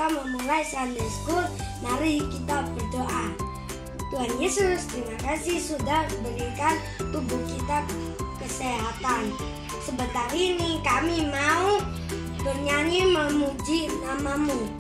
kita memulai Sunday School, mari kita berdoa. Tuhan Yesus, terima kasih sudah berikan tubuh kita kesehatan. Sebentar ini kami mau bernyanyi memuji nama-Mu.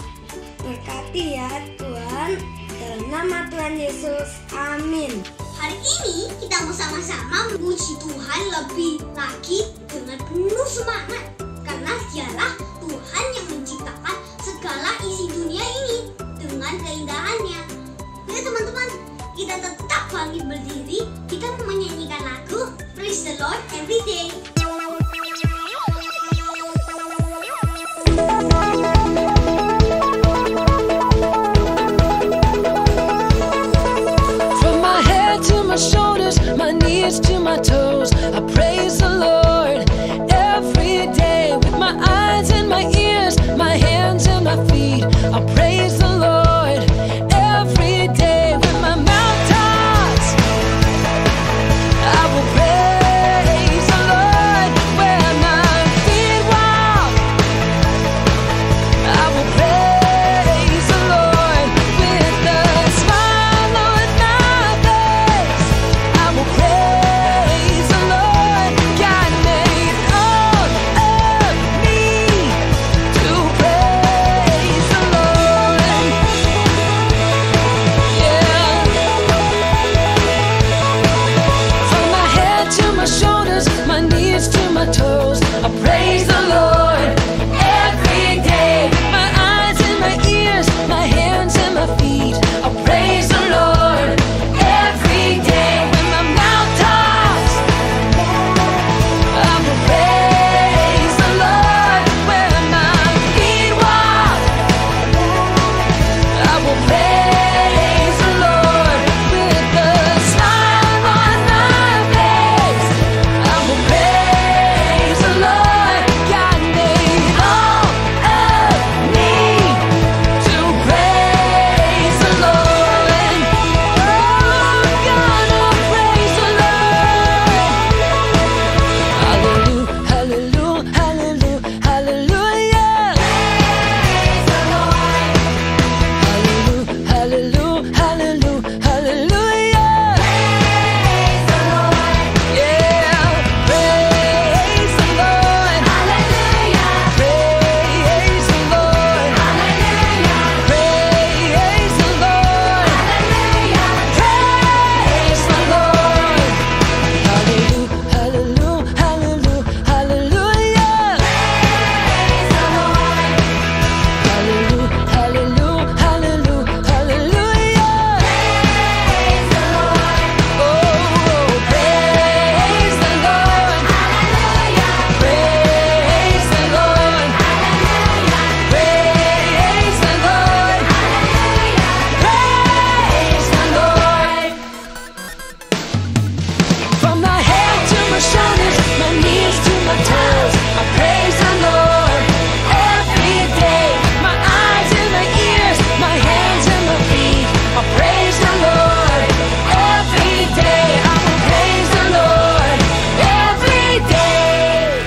Berkati ya Tuhan, dalam nama Tuhan Yesus, amin. Hari ini kita mau sama-sama memuji Tuhan lebih lagi dengan penuh semangat. Karena dialah Tuhan yang menciptakan segala isi dunia ini dengan keindahannya. Ya teman-teman, kita tetap bangkit berdiri, kita menyanyikan lagu Praise the Lord Every Day. From my head to my shoulders, my knees to my toes, I praise the Lord every day. With my eyes and my ears, my hands and my feet, I praise the Lord every day. With my mouth talks, I will praise the Lord. Where my feet walk, I will praise the Lord. With a smile on my face, I will praise the Lord. God made all of me to praise the Lord. Yeah. From my head to my shoulders, my knees to my toes, I praise the Lord every day. My eyes and my ears, my hands and my feet, I praise the Lord every day. When my mouth talks, I will praise the Lord. When my feet walk, I will praise the Lord. With a smile on my face, I will praise the Lord. God made all of me to praise the Lord. And I'm gonna praise the Lord. Hallelujah, hallelujah, hallelujah, hallelujah. Praise the Lord. Hallelujah, hallelujah, hallelujah, hallelujah. Praise the Lord. Yeah, praise the Lord. Hallelujah. Praise the Lord. Hallelujah. Praise the Lord. Hallelujah. Praise the Lord. Hallelujah, hallelujah, hallelujah, hallelujah. Praise the Lord. Hallelujah, hallelujah, hallelujah, hallelujah. Praise the Lord. Oh, praise the Lord. Hallelujah. Praise the Lord. Hallelujah. Praise the Lord. Hallelujah. Praise the Lord. From my head to my shoulders, my knees to my toes, I praise the Lord every day. My eyes and my ears, my hands and my feet, I praise the Lord every day. I will praise the Lord every day.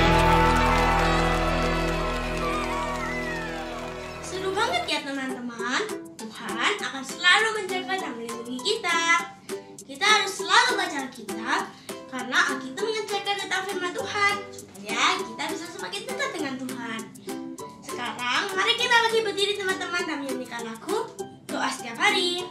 Seru banget ya teman-teman. Tuhan akan selalu menjaga dan melindungi kita. Kita harus selalu baca Alkitab karena Alkitab mengajarkan tentang firman Tuhan supaya kita bisa semakin dekat dengan Tuhan. Sekarang mari kita lagi berdiri teman-teman dan menyanyikan lagu doa setiap hari.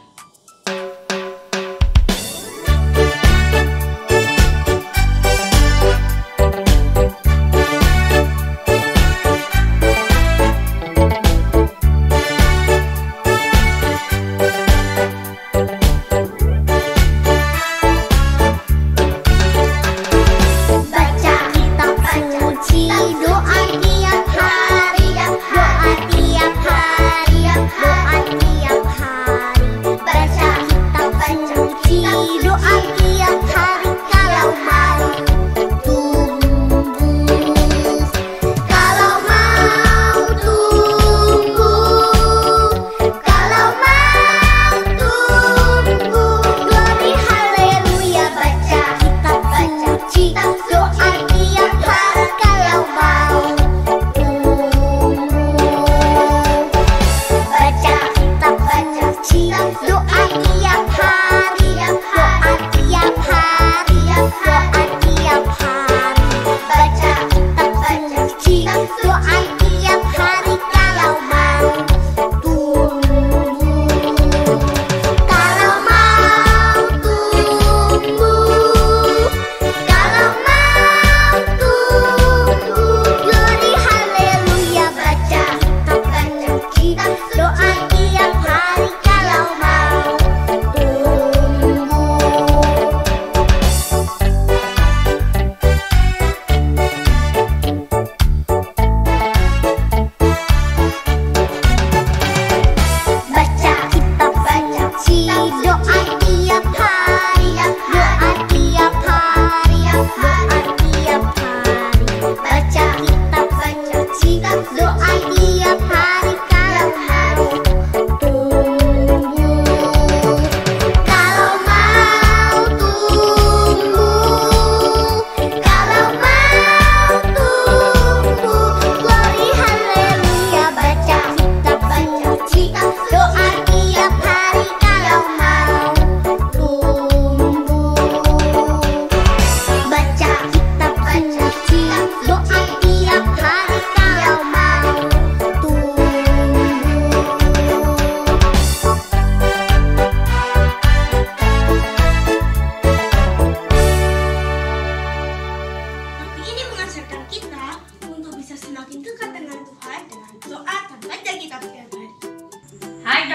Baca kitab suci, doa tiap hari, doa tiap hari, doa tiap hari.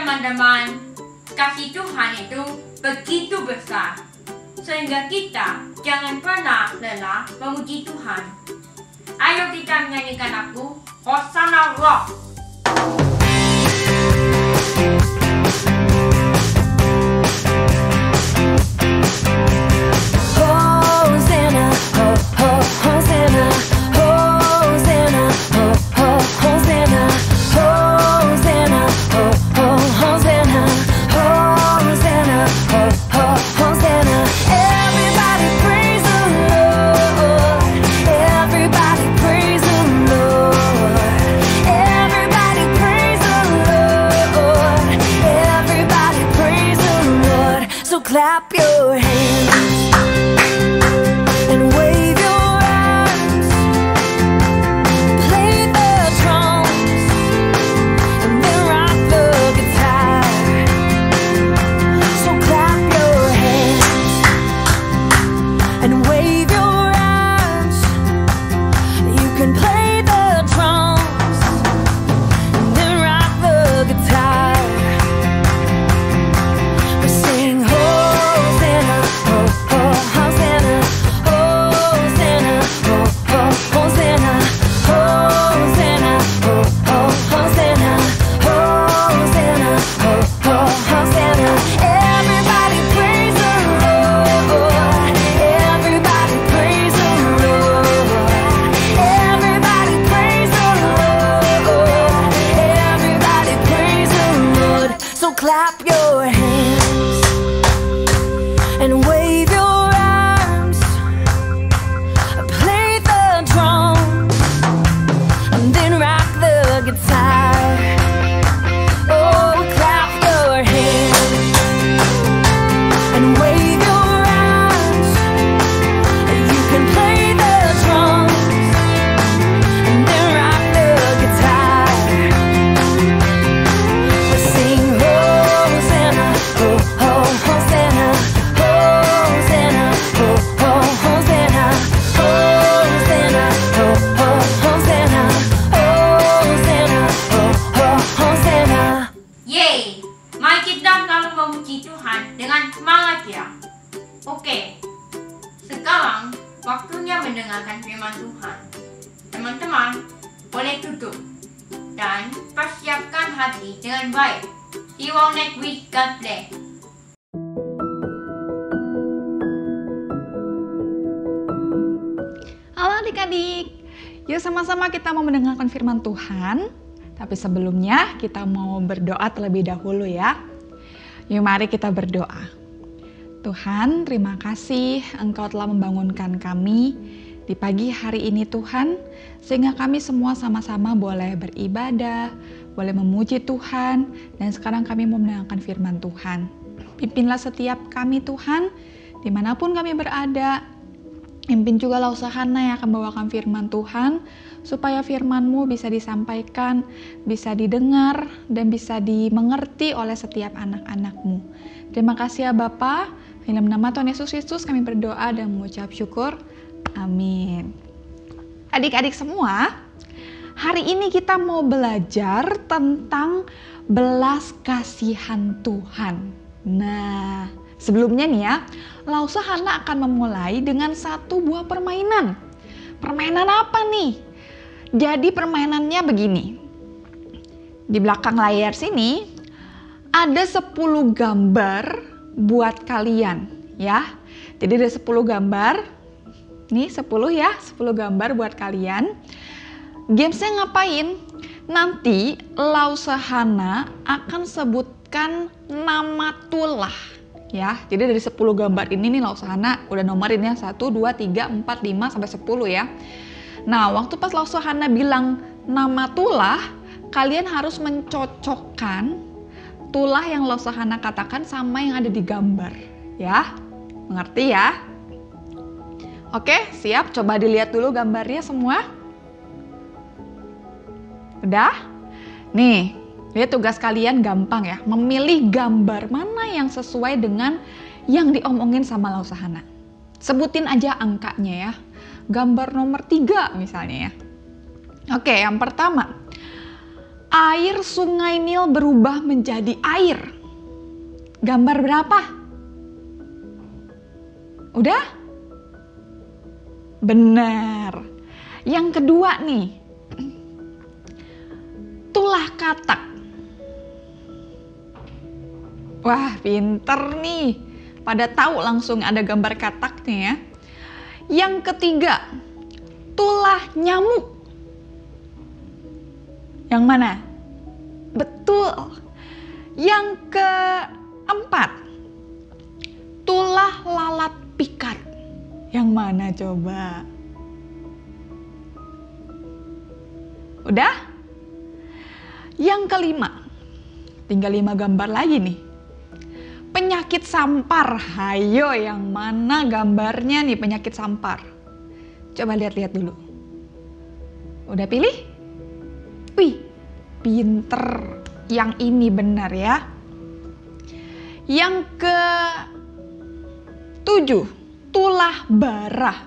teman-teman, kasih Tuhan itu begitu besar, sehingga kita jangan pernah lelah memuji Tuhan. Ayo kita menyanyikan lagu Hosanna Rock. Hosanna, ho, ho, Hosanna, Hosanna, ho, ho, Hosanna, Hosanna, ho, ho, Hosanna, Hosanna, ho, ho, Hosanna. Everybody praise the Lord. Everybody praise the Lord. Everybody praise the Lord. Everybody praise the Lord. So clap your hands and wave your arms, play the drums, and then rock the guitar. So clap your hands and wave your arms. You can play the drums and then rock the guitar. We sing Hosanna, ho, ho, Hosanna, Hosanna, ho, ho, Hosanna, Hosanna, ho, ho, Hosanna, Hosanna, ho, ho, Hosanna. Everybody praise the Lord. Everybody praise the Lord. Everybody praise the Lord. Everybody praise the Lord. So clap your hands and wave your arms, play the drums, and then rock the guitar. Oh, clap your hands and wave your arms. You can play the drums and then rock the guitar. We sing Hosanna, ho, ho, Hosanna, Hosanna, ho, ho, Hosanna, Hosanna, ho, ho, Hosanna, Hosanna, ho, ho, Hosanna. Yeay, mari kita selalu memuji Tuhan dengan semangat ya. Oke, sekarang waktunya mendengarkan firman Tuhan. Teman-teman, boleh tutup dan persiapkan hati dengan baik. See you all next week. God bless. Halo adik-adik, yuk sama-sama kita mau mendengarkan firman Tuhan. Tapi sebelumnya kita mau berdoa terlebih dahulu ya. Yuk mari kita berdoa. Tuhan, terima kasih Engkau telah membangunkan kami di pagi hari ini Tuhan, sehingga kami semua sama-sama boleh beribadah, boleh memuji Tuhan, dan sekarang kami mau mendengarkan firman Tuhan. Pimpinlah setiap kami Tuhan, dimanapun kami berada. Pimpin juga Lausahana yang akan bawakan firman Tuhan, supaya firman-Mu bisa disampaikan, bisa didengar, dan bisa dimengerti oleh setiap anak-anak-Mu. Terima kasih ya Bapa. Dalam nama Tuhan Yesus Kristus kami berdoa dan mengucap syukur. Amin. Adik-adik semua, hari ini kita mau belajar tentang belas kasihan Tuhan. Nah, sebelumnya nih ya, Lausahana akan memulai dengan satu buah permainan. Permainan apa nih? Jadi permainannya begini. Di belakang layar sini ada 10 gambar buat kalian ya. Jadi ada 10 gambar. Nih 10 ya, 10 gambar buat kalian. Gamesnya ngapain? Nanti Lausahana akan sebutkan nama tulah ya. Jadi dari 10 gambar ini nih Lausahana udah nomorin ya 1, 2, 3, 4, 5 sampai 10 ya. Nah, waktu pas Lausahana bilang nama tulah, kalian harus mencocokkan tulah yang Lausahana katakan sama yang ada di gambar ya. Mengerti ya? Oke, siap. Coba dilihat dulu gambarnya semua. Udah? Nih, lihat tugas kalian gampang ya. Memilih gambar mana yang sesuai dengan yang diomongin sama Lausahana. Sebutin aja angkanya ya. Gambar nomor 3 misalnya ya. Oke, yang pertama. air sungai Nil berubah menjadi air. Gambar berapa? Udah? Benar. Yang kedua nih, tulah katak. Wah, pinter nih. Pada tahu langsung ada gambar kataknya ya. Yang ketiga, tulah nyamuk. Yang mana? Betul. Yang keempat, tulah lalat pikat. Yang mana coba? Udah? Yang kelima, tinggal 5 gambar lagi nih. Penyakit sampar. Hayo, yang mana gambarnya nih penyakit sampar? Coba lihat-lihat dulu. Udah pilih? Wih, pinter. Yang ini benar ya. Yang ke-7, tulah bara.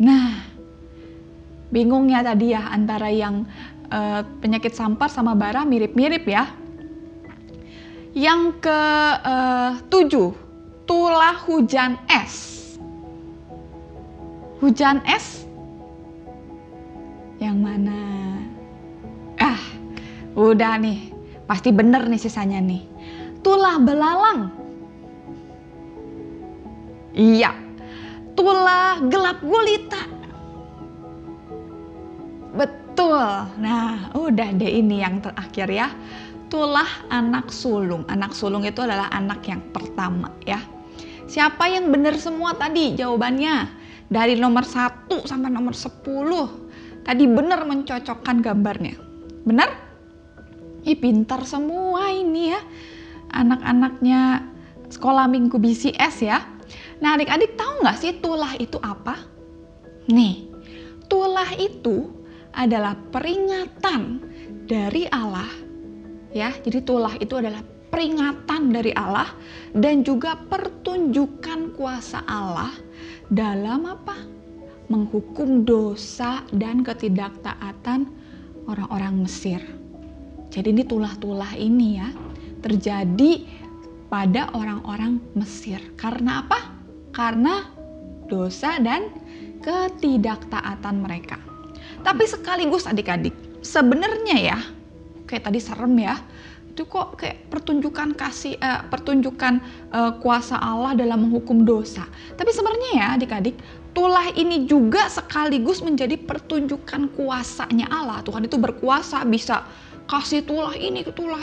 Nah, bingung ya tadi ya antara yang penyakit sampar sama bara mirip-mirip ya. Yang ke-7, tulah hujan es. Hujan es? Yang mana? Udah nih, pasti bener nih sisanya nih. Tulah belalang. Iya, tulah gelap gulita. Betul. Nah, udah deh ini yang terakhir ya. Tulah anak sulung. Anak sulung itu adalah anak yang pertama ya. Siapa yang benar semua tadi jawabannya? Dari nomor 1 sampai nomor 10. Tadi benar mencocokkan gambarnya. Benar? Ih, pintar semua ini ya. Anak-anaknya sekolah minggu BCS ya. Nah, adik-adik tahu nggak sih tulah itu apa? Nih, tulah itu adalah peringatan dari Allah ya. Jadi tulah itu adalah peringatan dari Allah dan juga pertunjukan kuasa Allah dalam apa? Menghukum dosa dan ketidaktaatan orang-orang Mesir. Jadi ini tulah-tulah ini ya terjadi pada orang-orang Mesir. Karena apa? Karena dosa dan ketidaktaatan mereka. Tapi sekaligus adik-adik, sebenarnya ya, kayak tadi serem ya, itu kok kayak pertunjukan kuasa Allah dalam menghukum dosa. Tapi sebenarnya ya adik-adik, tulah ini juga sekaligus menjadi pertunjukan kuasanya Allah. Tuhan itu berkuasa, bisa kasih tulah ini, tulah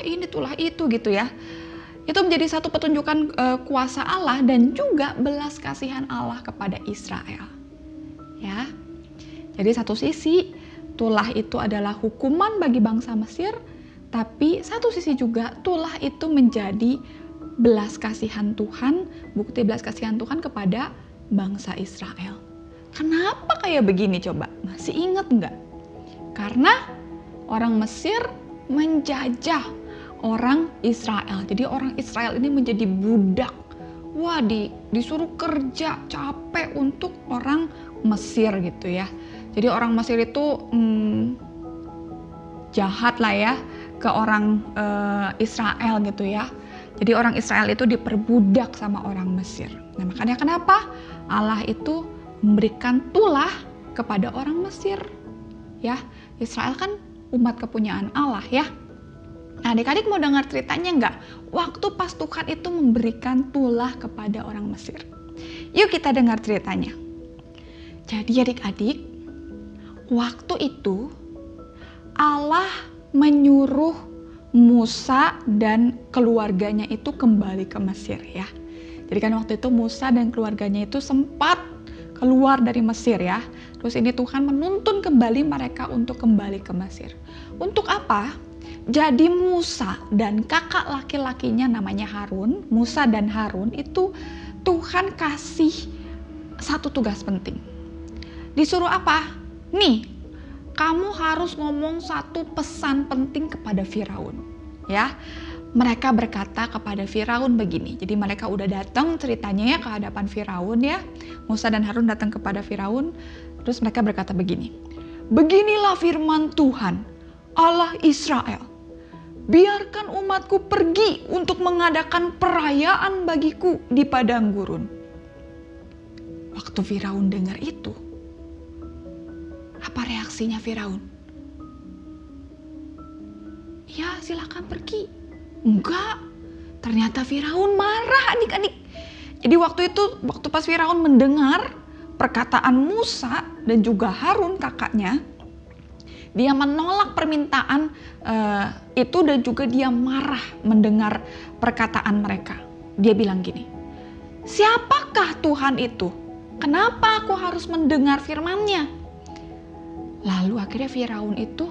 itu gitu ya. Itu menjadi satu pertunjukan kuasa Allah dan juga belas kasihan Allah kepada Israel. Ya. Jadi satu sisi tulah itu adalah hukuman bagi bangsa Mesir, tapi satu sisi juga tulah itu menjadi belas kasihan Tuhan, bukti belas kasihan Tuhan kepada bangsa Israel. Kenapa kayak begini coba? Masih ingat nggak? Karena orang Mesir menjajah orang Israel. Jadi orang Israel ini menjadi budak. Wah, disuruh kerja capek untuk orang Mesir gitu ya. Jadi orang Mesir itu jahat lah ya ke orang Israel gitu ya. Jadi orang Israel itu diperbudak sama orang Mesir. Nah, makanya kenapa Allah itu memberikan tulah kepada orang Mesir. Ya, Israel kan umat kepunyaan Allah ya. Nah, adik-adik mau dengar ceritanya nggak? Waktu pas Tuhan itu memberikan tulah kepada orang Mesir. Yuk kita dengar ceritanya. Jadi adik-adik, waktu itu Allah menyuruh Musa dan keluarganya itu kembali ke Mesir ya. Jadi kan waktu itu Musa dan keluarganya itu sempat keluar dari Mesir ya. Terus ini Tuhan menuntun kembali mereka untuk kembali ke Mesir. Untuk apa? Jadi Musa dan kakak laki-lakinya namanya Harun, Musa dan Harun itu Tuhan kasih satu tugas penting. Disuruh apa? Nih, kamu harus ngomong satu pesan penting kepada Firaun. Ya, mereka berkata kepada Firaun begini. Jadi mereka udah datang ceritanya ya ke hadapan Firaun ya. Musa dan Harun datang kepada Firaun. Terus mereka berkata begini. beginilah firman Tuhan, Allah Israel. Biarkan umatku pergi untuk mengadakan perayaan bagiku di padang gurun. Waktu Firaun dengar itu, apa reaksinya Firaun? Ya, silakan pergi. Enggak, ternyata Firaun marah adik-adik. Jadi waktu pas Firaun mendengar perkataan Musa dan juga Harun kakaknya, dia menolak permintaan itu dan juga dia marah mendengar perkataan mereka. Dia bilang gini, siapakah Tuhan itu? Kenapa aku harus mendengar firman-Nya? Lalu akhirnya Firaun itu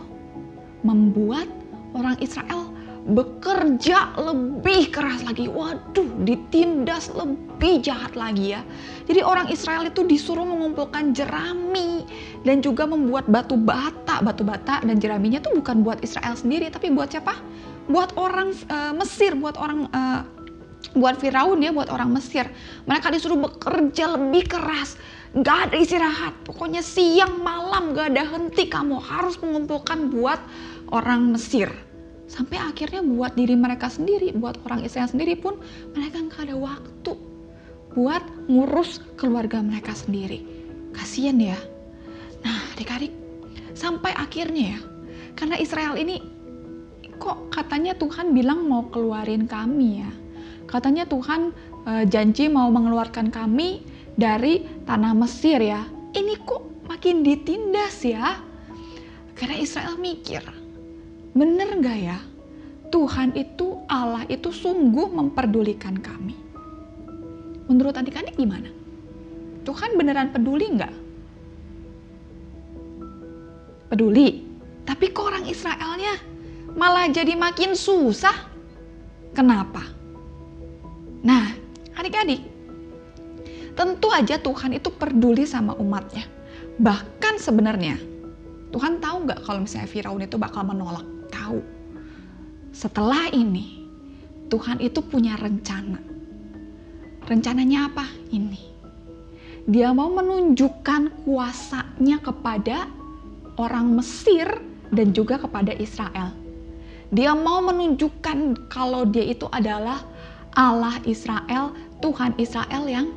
membuat orang Israel bekerja lebih keras lagi. Waduh, ditindas lebih jahat lagi ya. Jadi orang Israel itu disuruh mengumpulkan jerami dan juga membuat batu bata. Batu bata dan jeraminya tuh bukan buat Israel sendiri, tapi buat siapa? Buat orang Mesir, buat Firaun ya, buat orang Mesir. Mereka disuruh bekerja lebih keras. Gak ada istirahat, pokoknya siang malam gak ada henti, kamu harus mengumpulkan buat orang Mesir. Sampai akhirnya buat diri mereka sendiri, buat orang Israel sendiri pun mereka gak ada waktu buat ngurus keluarga mereka sendiri. Kasian ya. Nah adik-adik, sampai akhirnya ya, karena Israel ini kok katanya Tuhan bilang mau keluarin kami ya. Katanya Tuhan janji mau mengeluarkan kami dari tanah Mesir ya. Ini kok makin ditindas ya. Karena Israel mikir, bener gak ya? Tuhan itu, Allah itu sungguh memperdulikan kami. Menurut adik-adik gimana? Tuhan beneran peduli gak? Peduli. Tapi kok orang Israelnya malah jadi makin susah? Kenapa? Nah, adik-adik, tentu aja Tuhan itu peduli sama umatnya. Bahkan sebenarnya Tuhan tahu gak kalau misalnya Firaun itu bakal menolak? Tahu. Setelah ini Tuhan itu punya rencana. Rencananya apa? Ini. Dia mau menunjukkan kuasanya kepada orang Mesir dan juga kepada Israel. Dia mau menunjukkan kalau dia itu adalah Allah Israel, Tuhan Israel yang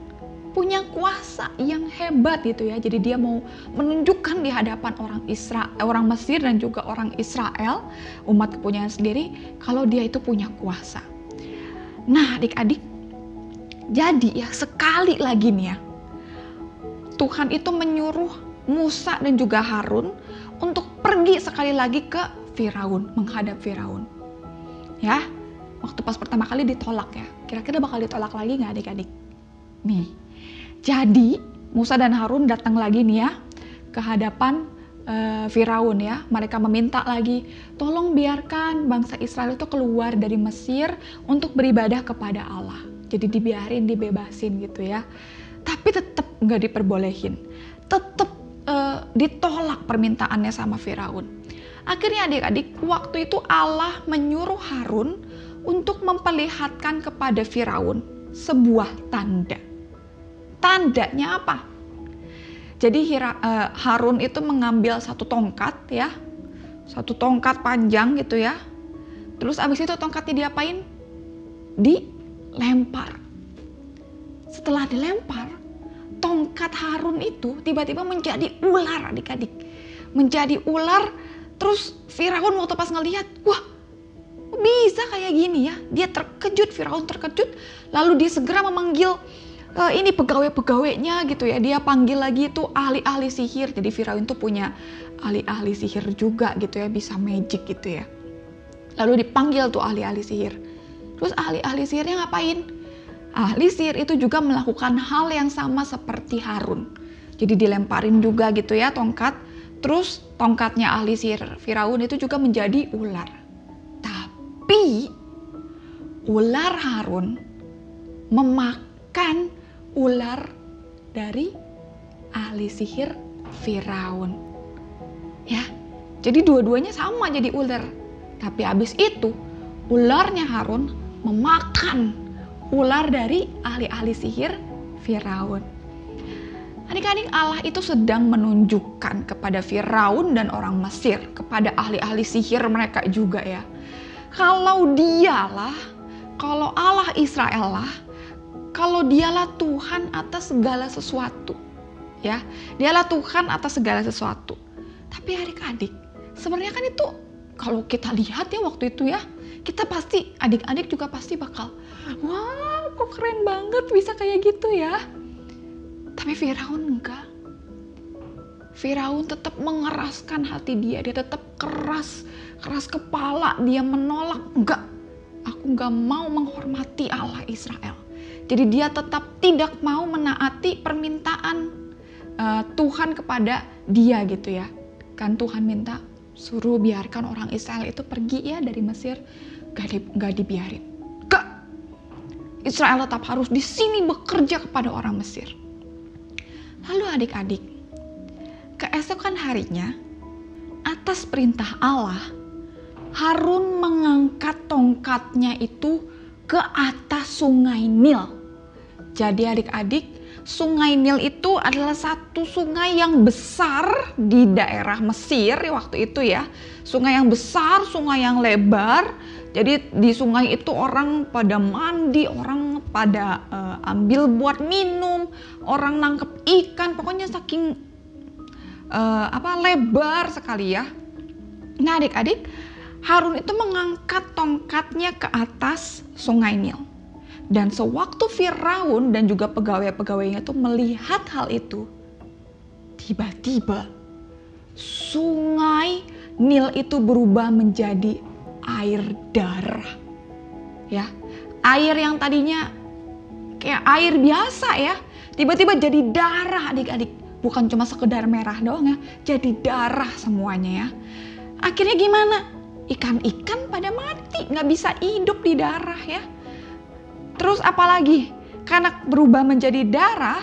punya kuasa yang hebat gitu ya. Jadi dia mau menunjukkan di hadapan orang Mesir dan juga orang Israel, umat kepunyaan sendiri, kalau dia itu punya kuasa. Nah adik-adik, jadi ya sekali lagi nih ya, Tuhan itu menyuruh Musa dan juga Harun untuk pergi sekali lagi ke Firaun, menghadap Firaun. Ya, waktu pas pertama kali ditolak ya, kira-kira bakal ditolak lagi gak adik-adik? Nih, jadi Musa dan Harun datang lagi nih ya ke hadapan Firaun ya. Mereka meminta lagi, tolong biarkan bangsa Israel itu keluar dari Mesir untuk beribadah kepada Allah. Jadi dibiarin, dibebasin gitu ya. Tapi tetap nggak diperbolehin, tetap ditolak permintaannya sama Firaun. Akhirnya adik-adik, waktu itu Allah menyuruh Harun untuk memperlihatkan kepada Firaun sebuah tanda. Tandanya apa? Jadi Harun itu mengambil satu tongkat ya, satu tongkat panjang gitu ya. Terus abis itu tongkatnya diapain? Dilempar. Setelah dilempar, tongkat Harun itu tiba-tiba menjadi ular adik-adik. Menjadi ular, terus Firaun waktu pas ngelihat, wah bisa kayak gini ya. Dia terkejut, Firaun terkejut, lalu dia segera memanggil ini pegawai-pegawainya gitu ya. Dia panggil lagi itu ahli-ahli sihir. Jadi Firaun tuh punya ahli-ahli sihir juga gitu ya, bisa magic gitu ya. Lalu dipanggil tuh ahli-ahli sihir. Terus ahli-ahli sihirnya ngapain? Ahli sihir itu juga melakukan hal yang sama seperti Harun. Jadi dilemparin juga gitu ya tongkat. Terus tongkatnya ahli sihir Firaun itu juga menjadi ular. Tapi ular Harun memakan ular dari ahli sihir Firaun. Ya, jadi dua-duanya sama jadi ular. Tapi habis itu ularnya Harun memakan ular dari ahli-ahli sihir Firaun. Adik-adik, Allah itu sedang menunjukkan kepada Firaun dan orang Mesir, kepada ahli-ahli sihir mereka juga ya. Kalau Allah Israel lah, kalau dialah Tuhan atas segala sesuatu. Ya, dialah Tuhan atas segala sesuatu. Tapi adik-adik, sebenarnya kan itu kalau kita lihat ya waktu itu ya, kita pasti, adik-adik juga pasti bakal, wah kok keren banget bisa kayak gitu ya. Tapi Firaun enggak. Firaun tetap mengeraskan hati dia tetap keras kepala, dia menolak, enggak, aku enggak mau menghormati Allah Israel. Jadi dia tetap tidak mau menaati permintaan Tuhan kepada dia gitu ya. Kan Tuhan minta suruh biarkan orang Israel itu pergi ya dari Mesir, enggak dibiarin. Enggak. Israel tetap harus di sini bekerja kepada orang Mesir. Lalu adik-adik, keesokan harinya, atas perintah Allah, Harun mengangkat tongkatnya itu ke atas sungai Nil. Jadi adik-adik, sungai Nil itu adalah satu sungai yang besar di daerah Mesir waktu itu ya. Sungai yang besar, sungai yang lebar. Jadi di sungai itu orang pada mandi, orang pada ambil buat minum, orang nangkep ikan, pokoknya saking lebar sekali ya. Nah adik-adik, Harun itu mengangkat tongkatnya ke atas sungai Nil. Dan sewaktu Firaun dan juga pegawai-pegawainya itu melihat hal itu, tiba-tiba sungai Nil itu berubah menjadi air darah. Ya, air yang tadinya kayak air biasa ya, tiba-tiba jadi darah adik-adik. Bukan cuma sekedar merah doang ya, jadi darah semuanya ya. Akhirnya gimana? Ikan-ikan pada mati, nggak bisa hidup di darah ya. Terus apalagi? Karena berubah menjadi darah,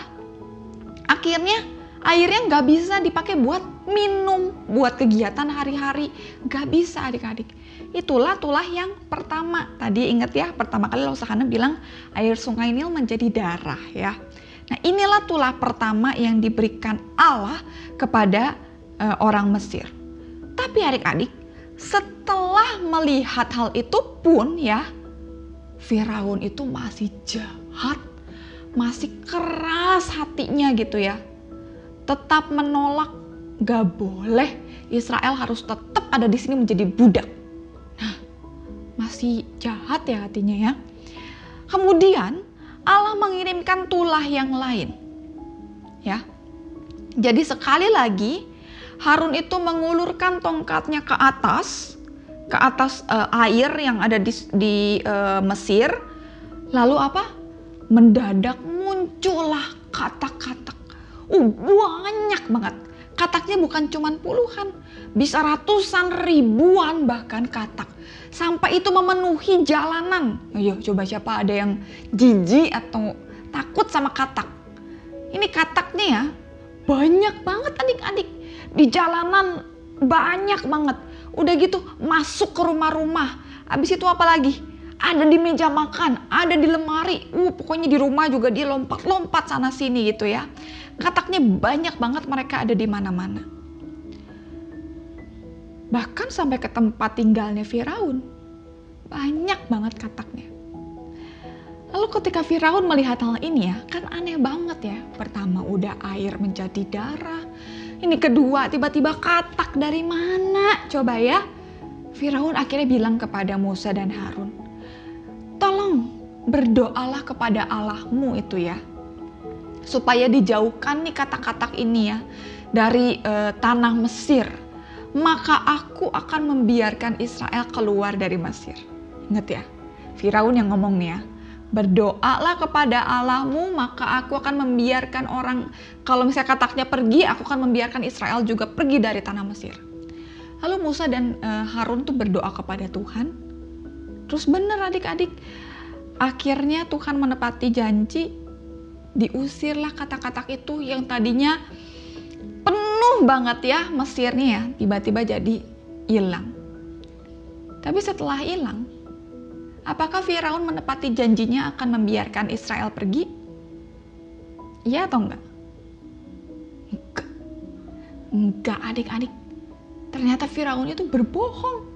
akhirnya airnya nggak bisa dipakai buat minum, buat kegiatan hari-hari. Nggak bisa adik-adik. Itulah tulah yang pertama. Tadi ingat ya, pertama kali Lausahana bilang air sungai Nil menjadi darah ya. Nah inilah tulah pertama yang diberikan Allah kepada orang Mesir. Tapi adik-adik, setelah melihat hal itu pun ya, Firaun itu masih jahat, masih keras hatinya gitu ya. Tetap menolak, gak boleh, Israel harus tetap ada di sini menjadi budak. Nah, masih jahat ya hatinya ya. Kemudian Allah mengirimkan tulah yang lain. Ya. Jadi sekali lagi Harun itu mengulurkan tongkatnya ke atas air yang ada di Mesir. Lalu apa? Mendadak muncullah katak-katak. Banyak banget. Kataknya bukan cuma puluhan, bisa ratusan ribuan bahkan katak. Sampai itu memenuhi jalanan. Ayo coba siapa ada yang jijik atau takut sama katak. Ini kataknya ya banyak banget adik-adik. Di jalanan banyak banget. Udah gitu masuk ke rumah-rumah. Habis itu apa lagi? Ada di meja makan, ada di lemari. Pokoknya di rumah juga dia lompat-lompat sana sini gitu ya. Kataknya banyak banget, mereka ada di mana-mana. Bahkan sampai ke tempat tinggalnya Firaun. Banyak banget kataknya. Lalu ketika Firaun melihat hal ini ya, kan aneh banget ya. Pertama udah air menjadi darah. Ini kedua tiba-tiba katak dari mana? Coba ya. Firaun akhirnya bilang kepada Musa dan Harun, tolong berdoalah kepada Allahmu itu ya. Supaya dijauhkan nih katak-katak ini ya dari tanah Mesir. Maka aku akan membiarkan Israel keluar dari Mesir. Ingat ya, Firaun yang ngomong nih ya. Berdoalah kepada Allahmu, maka aku akan membiarkan orang, kalau misalnya kataknya pergi, aku akan membiarkan Israel juga pergi dari tanah Mesir. Lalu Musa dan Harun tuh berdoa kepada Tuhan. Terus bener adik-adik, akhirnya Tuhan menepati janji, diusirlah katak-katak itu yang tadinya penuh banget ya Mesir nih ya, tiba-tiba jadi hilang. Tapi setelah hilang, apakah Firaun menepati janjinya akan membiarkan Israel pergi? Iya atau enggak? Enggak adik-adik, ternyata Firaun itu berbohong.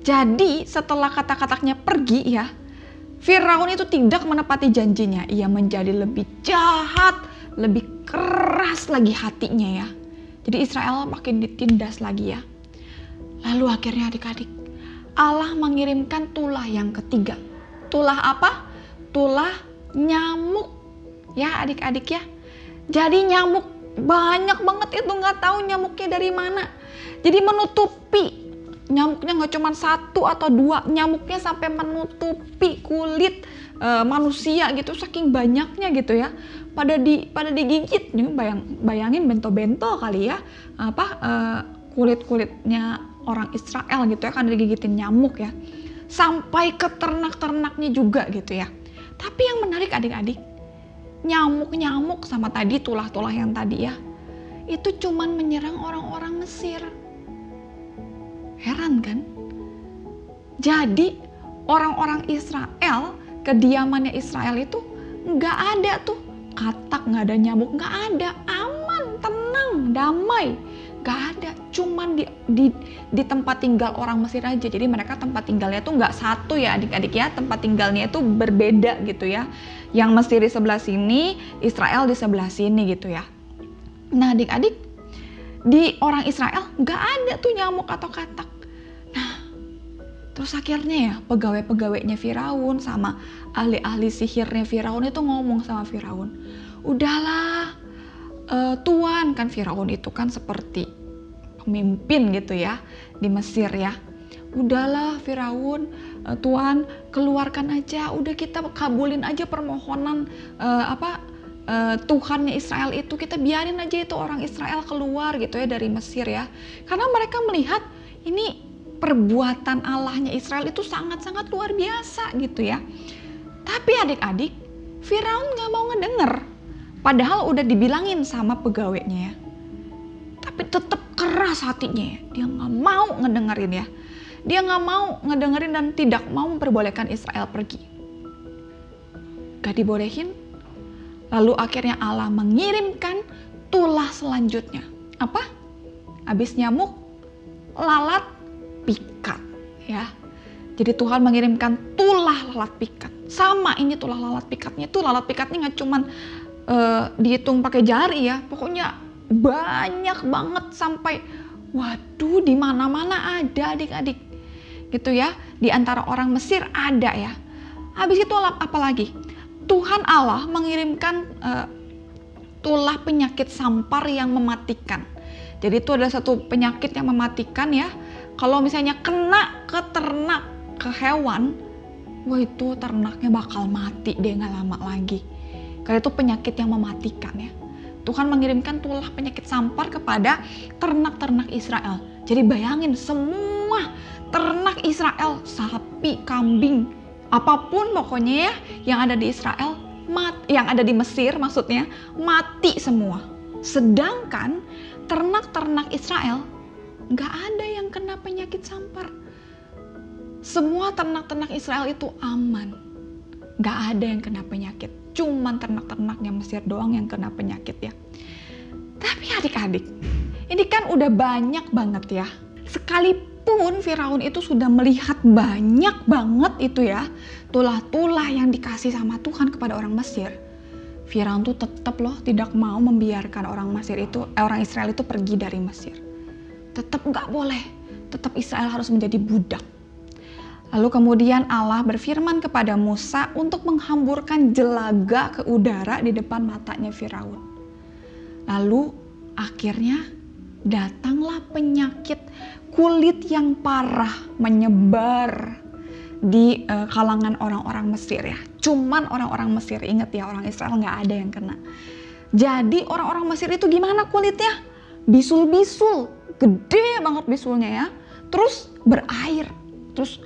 Jadi setelah kata-katanya pergi ya, Firaun itu tidak menepati janjinya. Ia menjadi lebih jahat, lebih keras lagi hatinya ya. Jadi Israel makin ditindas lagi ya. Lalu akhirnya adik-adik, Allah mengirimkan tulah yang ketiga. Tulah apa? Tulah nyamuk ya adik-adik ya. Jadi nyamuk banyak banget itu, nggak tahu nyamuknya dari mana. Jadi menutupi, nyamuknya nggak cuma 1 atau 2, nyamuknya sampai menutupi kulit manusia gitu, saking banyaknya gitu ya. Pada digigit nih, bayangin bento-bento kali ya, kulit-kulitnya orang Israel gitu ya, kan digigitin nyamuk ya, sampai ke ternak-ternaknya juga gitu ya. Tapi yang menarik adik-adik, nyamuk-nyamuk sama tadi tulah-tulah yang tadi ya, itu cuman menyerang orang-orang Mesir. Heran kan? Jadi orang-orang Israel, kediamannya Israel itu nggak ada tuh katak, nggak ada nyamuk, nggak ada, aman, tenang, damai, nggak ada. Cuman di tempat tinggal orang Mesir aja. Jadi mereka tempat tinggalnya tuh nggak satu ya adik-adik ya, tempat tinggalnya itu berbeda gitu ya. Yang Mesir di sebelah sini, Israel di sebelah sini gitu ya. Nah adik-adik, di orang Israel nggak ada tuh nyamuk atau katak. Nah terus akhirnya ya pegawai-pegawainya Firaun sama ahli-ahli sihirnya Firaun itu ngomong sama Firaun, udahlah Tuan, kan Firaun itu kan seperti pemimpin gitu ya di Mesir ya. Udahlah Firaun, Tuan keluarkan aja, udah kita kabulin aja permohonan Tuhannya Israel itu, kita biarin aja itu orang Israel keluar gitu ya dari Mesir ya. Karena mereka melihat ini perbuatan Allahnya Israel itu sangat-sangat luar biasa gitu ya. Tapi adik-adik, Firaun gak mau ngedenger. Padahal udah dibilangin sama pegawainya ya. Tapi tetap keras hatinya ya. Dia gak mau ngedengerin ya. Dia gak mau ngedengerin dan tidak mau memperbolehkan Israel pergi. Gak dibolehin. Lalu akhirnya Allah mengirimkan tulah selanjutnya. Apa? Habis nyamuk, lalat pikat ya. Jadi Tuhan mengirimkan tulah lalat pikat. Sama ini tulah lalat pikatnya tuh, lalat pikatnya nggak cuman dihitung pakai jari ya, pokoknya banyak banget sampai waduh di mana-mana ada adik-adik gitu ya. Di antara orang Mesir ada ya. Habis itu apa lagi? Tuhan Allah mengirimkan tulah penyakit sampar yang mematikan. Jadi itu ada satu penyakit yang mematikan ya. Kalau misalnya kena ke ternak, ke hewan, wah itu ternaknya bakal mati deh nggak lama lagi. Karena itu penyakit yang mematikan ya. Tuhan mengirimkan tulah penyakit sampar kepada ternak-ternak Israel. Jadi bayangin semua ternak Israel, sapi, kambing, apapun pokoknya ya yang ada di Israel, yang ada di Mesir maksudnya, mati semua. Sedangkan ternak-ternak Israel nggak ada yang kena penyakit sampar. Semua ternak-ternak Israel itu aman. Nggak ada yang kena penyakit. Cuman ternak-ternaknya Mesir doang yang kena penyakit ya. Tapi adik-adik, ini kan udah banyak banget ya. Sekalipun Firaun itu sudah melihat banyak banget itu ya, tulah-tulah yang dikasih sama Tuhan kepada orang Mesir, Firaun tuh tetap loh tidak mau membiarkan orang Israel itu pergi dari Mesir. Tetap nggak boleh, tetap Israel harus menjadi budak. Lalu kemudian Allah berfirman kepada Musa untuk menghamburkan jelaga ke udara di depan matanya Firaun. Lalu akhirnya datanglah penyakit kulit yang parah menyebar di kalangan orang-orang Mesir ya. Cuman orang-orang Mesir, ingat ya, orang Israel nggak ada yang kena. Jadi orang-orang Mesir itu gimana kulitnya? Bisul-bisul, gede banget bisulnya ya. Terus berair, terus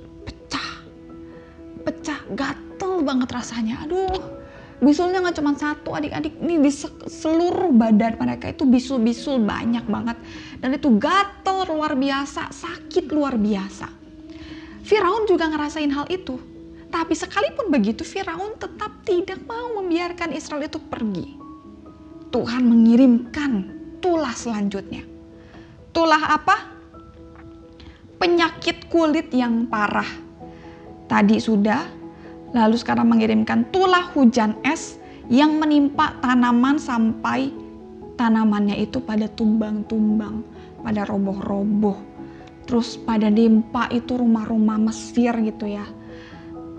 pecah, gatel banget rasanya. Aduh, bisulnya nggak cuma satu adik-adik, ini di seluruh badan mereka itu bisul-bisul banyak banget. Dan itu gatel luar biasa, sakit luar biasa. Firaun juga ngerasain hal itu. Tapi sekalipun begitu, Firaun tetap tidak mau membiarkan Israel itu pergi. Tuhan mengirimkan tulah selanjutnya. Tulah apa? Penyakit kulit yang parah. Tadi sudah, lalu sekarang mengirimkan tulah hujan es yang menimpa tanaman sampai tanamannya itu pada tumbang-tumbang, pada roboh-roboh. Terus pada nimpa itu rumah-rumah Mesir gitu ya.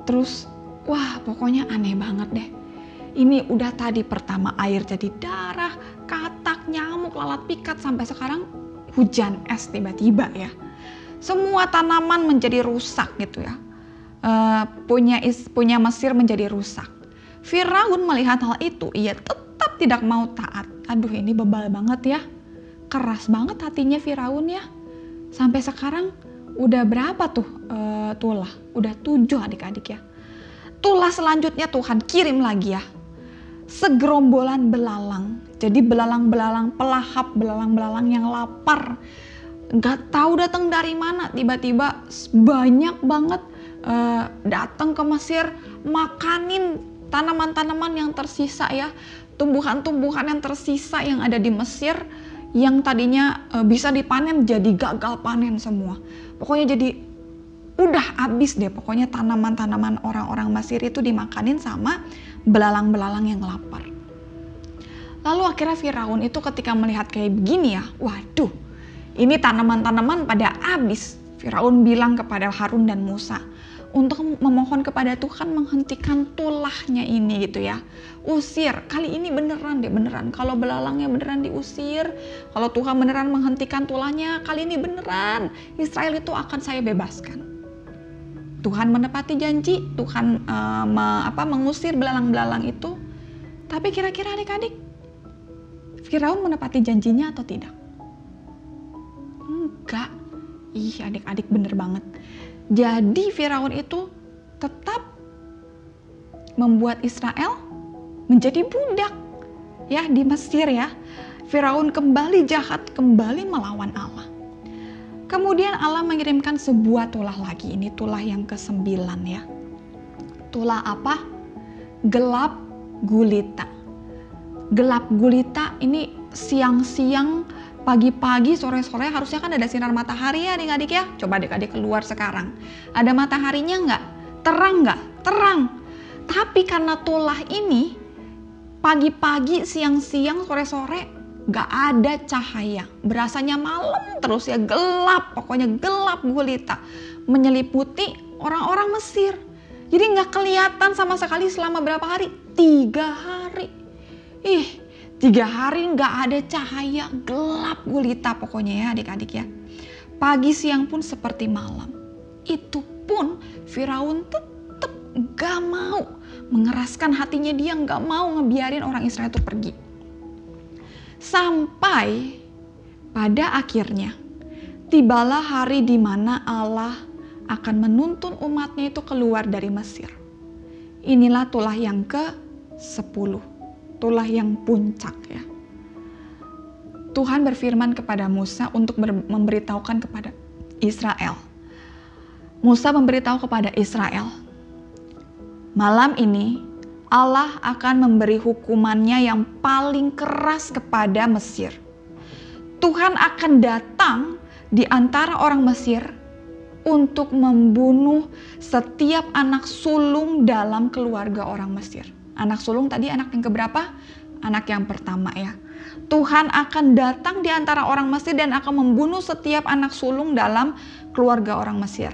Terus wah pokoknya aneh banget deh. Ini udah tadi pertama air jadi darah, katak, nyamuk, lalat pikat, sampai sekarang hujan es tiba-tiba ya. Semua tanaman menjadi rusak gitu ya. Punya Mesir menjadi rusak. Firaun melihat hal itu, ia tetap tidak mau taat. Aduh ini bebal banget ya. Keras banget hatinya Firaun ya. Sampai sekarang udah berapa tuh tulah? Udah 7 adik-adik ya. Tulah selanjutnya Tuhan kirim lagi ya. Segerombolan belalang. Jadi belalang-belalang pelahap, belalang-belalang yang lapar. Gak tahu datang dari mana, tiba-tiba banyak banget datang ke Mesir, makanin tanaman-tanaman yang tersisa ya. Tumbuhan-tumbuhan yang tersisa yang ada di Mesir, yang tadinya bisa dipanen jadi gagal panen semua. Pokoknya jadi udah habis deh, pokoknya tanaman-tanaman orang-orang Mesir itu dimakanin sama belalang-belalang yang lapar. Lalu akhirnya Firaun itu ketika melihat kayak begini ya, waduh ini tanaman-tanaman pada habis. Firaun bilang kepada Harun dan Musa untuk memohon kepada Tuhan menghentikan tulahnya ini gitu ya. Usir, kali ini beneran deh, beneran. Kalau belalangnya beneran diusir, kalau Tuhan beneran menghentikan tulahnya, kali ini beneran Israel itu akan saya bebaskan. Tuhan menepati janji, Tuhan mengusir belalang-belalang itu. Tapi kira-kira adik-adik, Firaun menepati janjinya atau tidak? Enggak. Ih adik-adik bener banget. Jadi Firaun itu tetap membuat Israel menjadi budak ya di Mesir ya. Firaun kembali jahat, kembali melawan Allah. Kemudian Allah mengirimkan sebuah tulah lagi. Ini tulah yang ke-9 ya. Tulah apa? Gelap gulita. Gelap gulita ini siang-siang, pagi-pagi, sore-sore harusnya kan ada sinar matahari ya adik-adik ya. Coba adik-adik keluar sekarang. Ada mataharinya nggak? Terang nggak? Terang. Tapi karena tulah ini pagi-pagi, siang-siang, sore-sore gak ada cahaya, berasanya malam terus ya, gelap, pokoknya gelap gulita menyeliputi orang-orang Mesir. Jadi gak kelihatan sama sekali selama berapa hari? 3 hari. 3 hari gak ada cahaya, gelap gulita pokoknya ya adik-adik ya. Pagi siang pun seperti malam. Itu pun Firaun tetap gak mau, mengeraskan hatinya, dia gak mau ngebiarin orang Israel itu pergi. Sampai pada akhirnya tibalah hari di mana Allah akan menuntun umatnya itu keluar dari Mesir. Inilah tulah yang ke-10, tulah yang puncak ya. Tuhan berfirman kepada Musa untuk memberitahukan kepada Israel. Musa memberitahu kepada Israel, malam ini Allah akan memberi hukumannya yang paling keras kepada Mesir. Tuhan akan datang di antara orang Mesir untuk membunuh setiap anak sulung dalam keluarga orang Mesir. Anak sulung tadi anak yang keberapa? Anak yang pertama ya. Tuhan akan datang di antara orang Mesir dan akan membunuh setiap anak sulung dalam keluarga orang Mesir.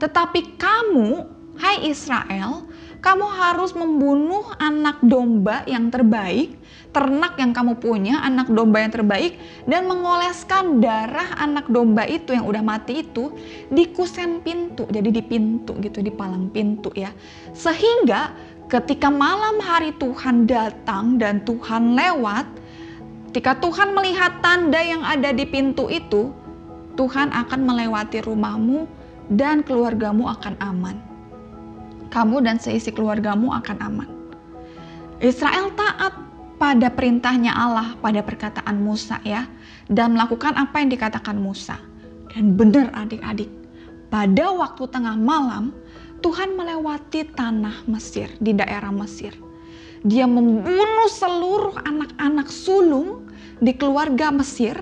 Tetapi kamu, hai Israel, kamu harus membunuh anak domba yang terbaik, ternak yang kamu punya, anak domba yang terbaik, dan mengoleskan darah anak domba itu yang udah mati itu di kusen pintu, jadi di pintu gitu, di palang pintu ya. Sehingga ketika malam hari Tuhan datang dan Tuhan lewat, ketika Tuhan melihat tanda yang ada di pintu itu, Tuhan akan melewati rumahmu dan keluargamu akan aman. Kamu dan seisi keluargamu akan aman. Israel taat pada perintahnya Allah, pada perkataan Musa ya, dan melakukan apa yang dikatakan Musa. Dan benar adik-adik, pada waktu tengah malam Tuhan melewati tanah Mesir, di daerah Mesir. Dia membunuh seluruh anak-anak sulung di keluarga Mesir,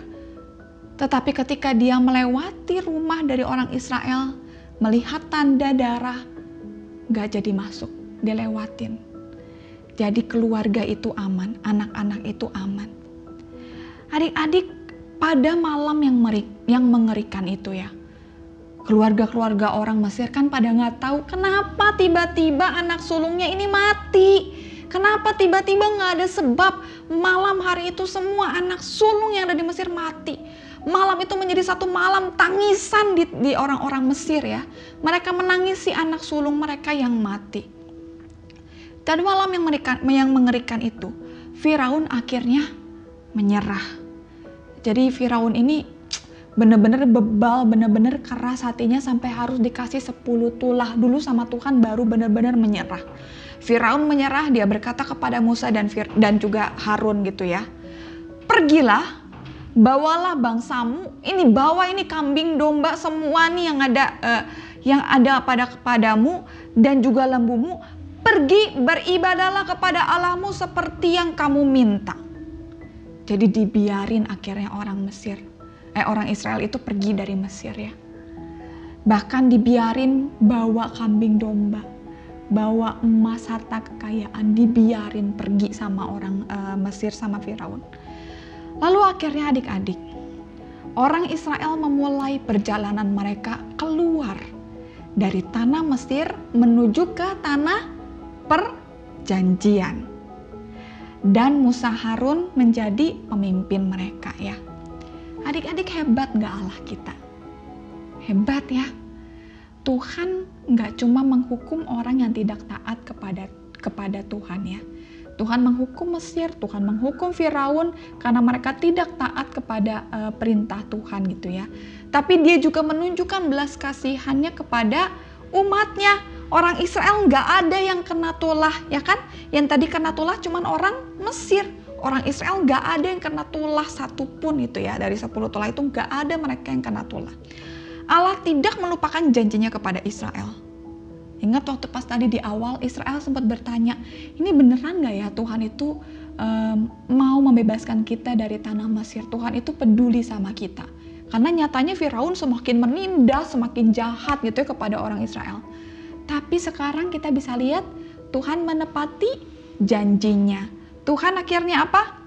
Tetapi ketika dia melewati rumah dari orang Israel, melihat tanda darah, gak jadi masuk, dilewatin. Jadi keluarga itu aman, anak-anak itu aman. Adik-adik, pada malam yang mengerikan itu ya, keluarga-keluarga orang Mesir kan pada gak tahu kenapa tiba-tiba anak sulungnya ini mati. Kenapa tiba-tiba gak ada sebab malam hari itu semua anak sulung yang ada di Mesir mati. Malam itu menjadi satu malam tangisan di orang-orang Mesir ya. Mereka menangisi anak sulung mereka yang mati. Dan malam yang mengerikan itu, Firaun akhirnya menyerah. Jadi Firaun ini benar-benar bebal, benar-benar keras hatinya sampai harus dikasih 10 tulah dulu sama Tuhan baru benar-benar menyerah. Firaun menyerah, dia berkata kepada Musa dan juga Harun gitu ya. Pergilah, bawalah bangsamu, bawa ini kambing domba semua nih yang ada padamu dan juga lembumu, pergi beribadahlah kepada Allahmu seperti yang kamu minta. Jadi dibiarin akhirnya orang Israel itu pergi dari Mesir ya. Bahkan dibiarin bawa kambing domba, bawa emas harta kekayaan, dibiarin pergi sama orang Mesir sama Firaun. Lalu akhirnya adik-adik, orang Israel memulai perjalanan mereka keluar dari tanah Mesir menuju ke tanah perjanjian. Dan Musa Harun menjadi pemimpin mereka ya. Adik-adik, hebat gak Allah kita? Hebat ya. Tuhan gak cuma menghukum orang yang tidak taat kepada Tuhan ya. Tuhan menghukum Mesir, Tuhan menghukum Firaun karena mereka tidak taat kepada perintah Tuhan gitu ya. Tapi dia juga menunjukkan belas kasihannya kepada umatnya. Orang Israel nggak ada yang kena tulah ya kan? Yang tadi kena tulah cuman orang Mesir. Orang Israel nggak ada yang kena tulah satupun itu ya. Dari 10 tulah itu nggak ada mereka yang kena tulah. Allah tidak melupakan janjinya kepada Israel. Ingat waktu pas tadi di awal Israel sempat bertanya, ini beneran gak ya Tuhan itu mau membebaskan kita dari tanah Mesir? Tuhan itu peduli sama kita. Karena nyatanya Firaun semakin menindas, semakin jahat gitu ya kepada orang Israel. Tapi sekarang kita bisa lihat Tuhan menepati janjinya. Tuhan akhirnya apa?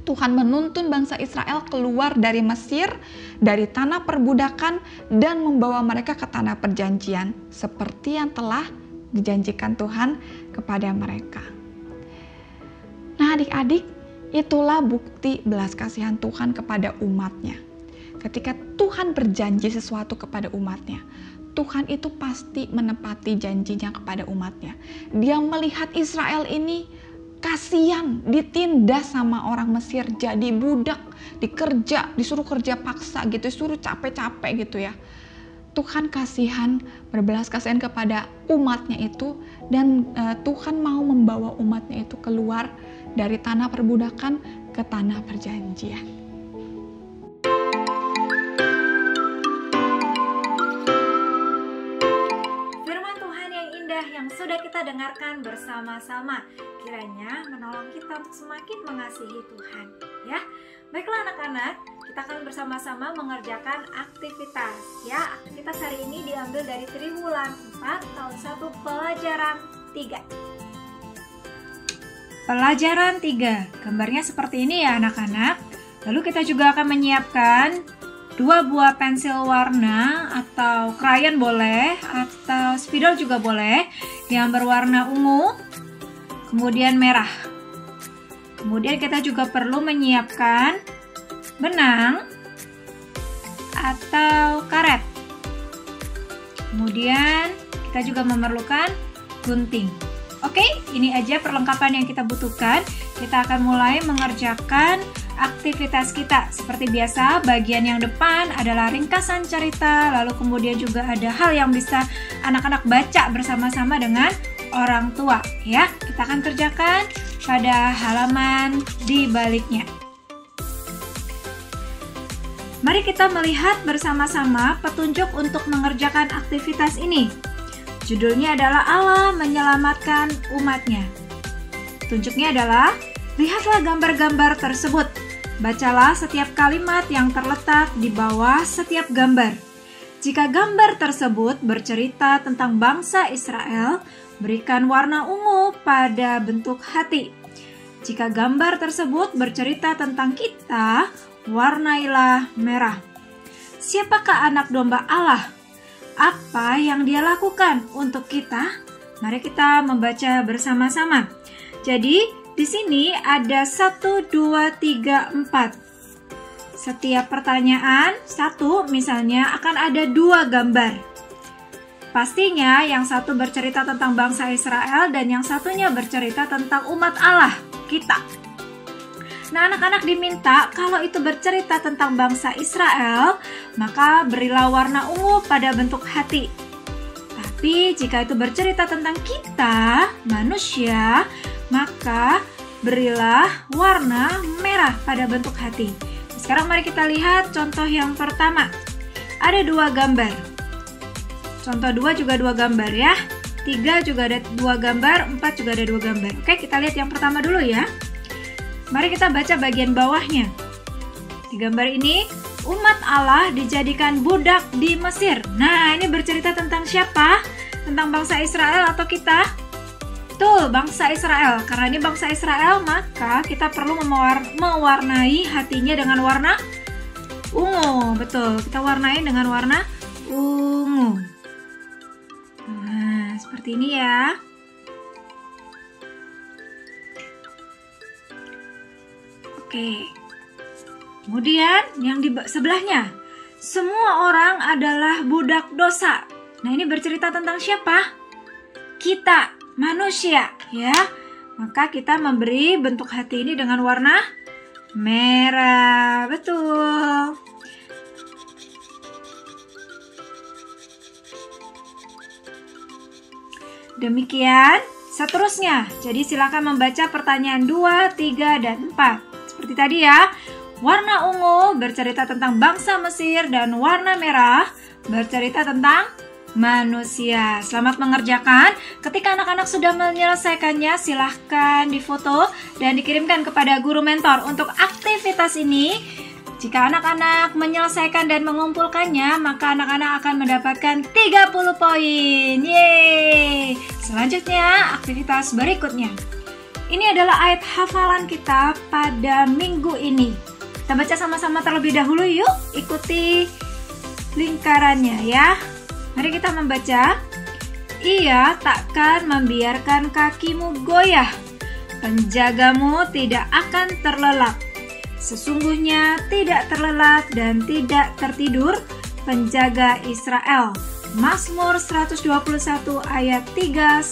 Tuhan menuntun bangsa Israel keluar dari Mesir, dari tanah perbudakan, dan membawa mereka ke tanah perjanjian, seperti yang telah dijanjikan Tuhan kepada mereka. Nah adik-adik, itulah bukti belas kasihan Tuhan kepada umatnya. Ketika Tuhan berjanji sesuatu kepada umatnya, Tuhan itu pasti menepati janjinya kepada umatnya. Dia melihat Israel ini kasihan, ditindas sama orang Mesir, jadi budak, disuruh kerja paksa gitu, disuruh capek-capek gitu ya. Tuhan kasihan, berbelas kasihan kepada umatnya itu, dan Tuhan mau membawa umatnya itu keluar dari tanah perbudakan ke tanah perjanjian. Firman Tuhan yang indah yang sudah kita dengarkan bersama-sama, kiranya menolong kita untuk semakin mengasihi Tuhan ya. Baiklah anak-anak, kita akan bersama-sama mengerjakan aktivitas ya. Aktivitas hari ini diambil dari Triwulan 4 tahun 1 pelajaran 3. Pelajaran 3, gambarnya seperti ini ya anak-anak. Lalu kita juga akan menyiapkan 2 buah pensil warna atau krayon boleh, atau spidol juga boleh, yang berwarna ungu, kemudian merah. Kemudian kita juga perlu menyiapkan benang atau karet. Kemudian kita juga memerlukan gunting. Oke, ini aja perlengkapan yang kita butuhkan. Kita akan mulai mengerjakan aktivitas kita. Seperti biasa, bagian yang depan adalah ringkasan cerita, lalu kemudian juga ada hal yang bisa anak-anak baca bersama-sama dengan orang tua ya. Kita akan kerjakan pada halaman di baliknya. Mari kita melihat bersama-sama petunjuk untuk mengerjakan aktivitas ini. Judulnya adalah Allah menyelamatkan umatnya. Petunjuknya adalah, lihatlah gambar-gambar tersebut. Bacalah setiap kalimat yang terletak di bawah setiap gambar. Jika gambar tersebut bercerita tentang bangsa Israel, berikan warna ungu pada bentuk hati. Jika gambar tersebut bercerita tentang kita, warnailah merah. Siapakah anak domba Allah? Apa yang dia lakukan untuk kita? Mari kita membaca bersama-sama. Jadi, di sini ada 1, 2, 3, 4. Setiap pertanyaan, satu misalnya akan ada 2 gambar. Pastinya yang satu bercerita tentang bangsa Israel dan yang satunya bercerita tentang umat Allah, kita. Nah, anak-anak diminta kalau itu bercerita tentang bangsa Israel, maka berilah warna ungu pada bentuk hati. Tapi jika itu bercerita tentang kita, manusia, maka berilah warna merah pada bentuk hati. Sekarang mari kita lihat contoh yang pertama. Ada 2 gambar. Contoh 2 juga 2 gambar ya. 3 juga ada 2 gambar, 4 juga ada 2 gambar. Oke, kita lihat yang pertama dulu ya. Mari kita baca bagian bawahnya. Di gambar ini, umat Allah dijadikan budak di Mesir. Nah, ini bercerita tentang siapa? Tentang bangsa Israel atau kita? Betul, bangsa Israel. Karena ini bangsa Israel, maka kita perlu mewarnai hatinya dengan warna ungu. Betul, kita warnai dengan warna ungu. Nah, seperti ini ya. Oke. Kemudian yang di sebelahnya, semua orang adalah budak dosa. Nah, ini bercerita tentang siapa? Kita, manusia, ya. Maka kita memberi bentuk hati ini dengan warna merah. Betul. Demikian seterusnya. Jadi silakan membaca pertanyaan 2, 3, dan 4. Seperti tadi ya, warna ungu bercerita tentang bangsa Mesir dan warna merah bercerita tentang manusia. Selamat mengerjakan. Ketika anak-anak sudah menyelesaikannya, silahkan difoto dan dikirimkan kepada guru mentor. Untuk aktivitas ini, jika anak-anak menyelesaikan dan mengumpulkannya, maka anak-anak akan mendapatkan 30 poin. Yeay! Selanjutnya, aktivitas berikutnya. Ini adalah ayat hafalan kita pada minggu ini. Kita baca sama-sama terlebih dahulu yuk. Ikuti lingkarannya ya. Mari kita membaca. Ia takkan membiarkan kakimu goyah. Penjagamu tidak akan terlelap. Sesungguhnya tidak terlelap dan tidak tertidur penjaga Israel. Mazmur 121 ayat 3-4.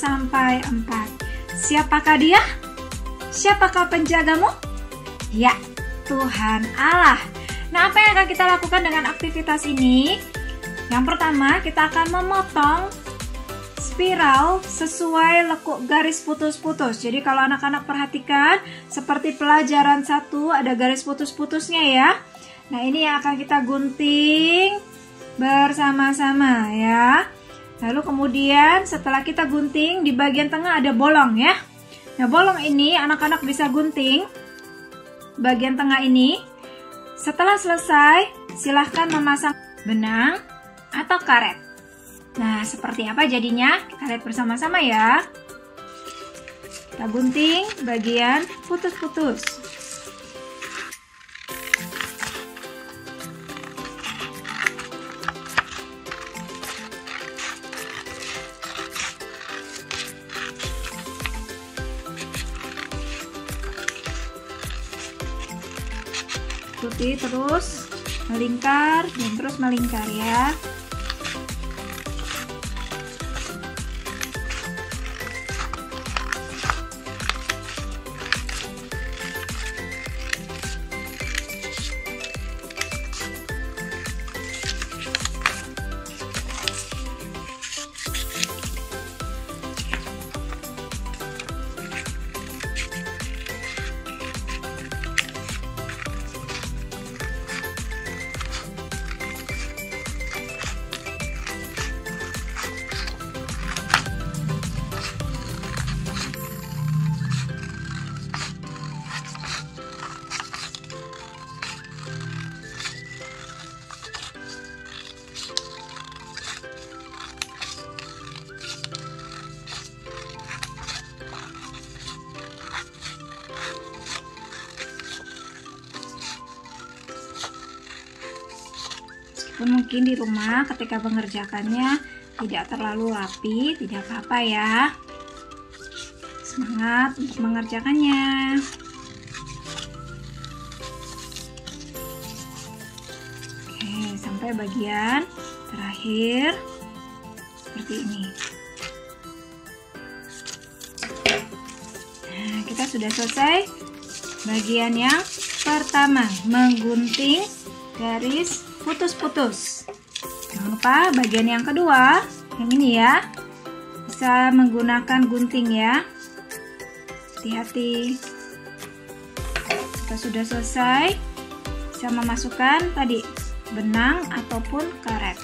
Siapakah dia? Siapakah penjagamu? Ya, Tuhan Allah. Nah, apa yang akan kita lakukan dengan aktivitas ini? Yang pertama, kita akan memotong spiral sesuai lekuk garis putus-putus. Jadi kalau anak-anak perhatikan, seperti pelajaran 1 ada garis putus-putusnya ya. Nah, ini yang akan kita gunting bersama-sama ya. Lalu kemudian setelah kita gunting, di bagian tengah ada bolong ya. Nah, bolong ini anak-anak bisa gunting bagian tengah ini. Setelah selesai, silahkan memasang benang atau karet. Nah, seperti apa jadinya? Kita lihat bersama-sama ya. Kita gunting bagian putus-putus. Ikuti terus melingkar dan terus melingkar ya. Walaupun mungkin di rumah ketika mengerjakannya tidak terlalu rapi, tidak apa-apa ya. Semangat untuk mengerjakannya. Oke, sampai bagian terakhir seperti ini. Nah, kita sudah selesai bagian yang pertama, menggunting garis putus-putus. Jangan lupa bagian yang kedua, yang ini ya, bisa menggunakan gunting ya. Hati-hati. Kita sudah selesai, bisa memasukkan tadi benang ataupun karet.